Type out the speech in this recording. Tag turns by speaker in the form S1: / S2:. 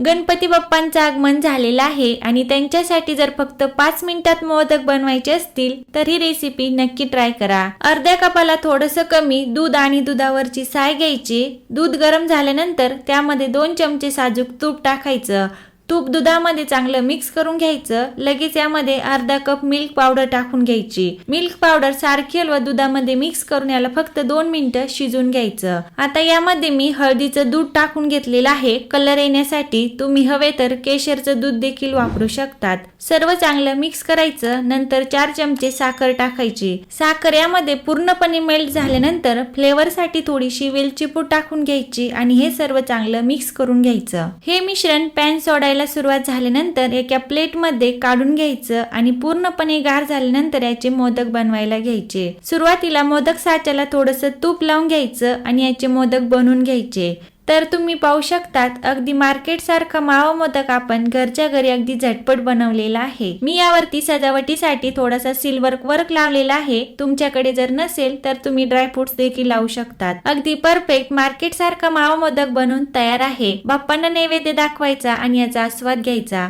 S1: गणपती बाप्पांचं आगमन झालेलं आहे आणि त्यांच्यासाठी जर फक्त 5 मिनिटात मोदक बनवायचे असतील तर ही रेसिपी नक्की ट्राय करा। अर्ध्या कपाला थोडंसं कमी दूध आणि दुधावरची साय घ्यायची। दूध गरम झाल्यानंतर त्यामध्ये 2 चमचे साजूक तूप टाकायचं। तूप दुधामध्ये चांगलं मिक्स करून घ्यायचं। लगेच यामध्ये अर्धा कप मिल्क पावडर टाकून घ्यायची। मिल्क पावडर सारखी हलवत दुधामध्ये मिक्स करून याला फक्त 2 मिनिटं शिजून घ्यायचं। आता यामध्ये मी हळदीचं दूध टाकून घेतलेलं आहे कलर येण्यासाठी। तुम्ही हवे तर केशरचं दूध देखील वापरू शकतात। सर्व चांगलं मिक्स करायचं। नंतर 4 चमचे साखर टाकायची। साखर यामध्ये पूर्णपणे मेल्ट झाल्यानंतर फ्लेवरसाठी थोडीशी वेलची पूड टाकून घ्यायची आणि हे सर्व चांगलं मिक्स करून घ्यायचं। हे मिश्रण पॅन सोडायला सुरुवात झाल्यानंतर एका प्लेट मध्ये काढून घ्यायचं आणि पूर्णपणे गार झाल्यानंतर याचे मोदक बनवायला घ्यायचे। सुरुवातीला मोदक साच्याला थोडंसं तूप लावून घ्यायचं आणि याचे मोदक बनवून घ्यायचे। तर तुम्ही पाहू शकतात अगदी मार्केट सारखा मावा मोदक आपण घरच्या घरी अगदी झटपट बनवलेला आहे। मी यावरती सजावटीसाठी थोडासा सिल्वर वर्क लावलेला आहे। तुमच्याकडे जर नसेल तर तुम्ही ड्रायफ्रुट्स देखील लावू शकतात। अगदी परफेक्ट मार्केट सारखा मावा मोदक बनवून तयार आहे। बाप्पांना नैवेद्य दाखवायचा आणि याचा आस्वाद घ्यायचा।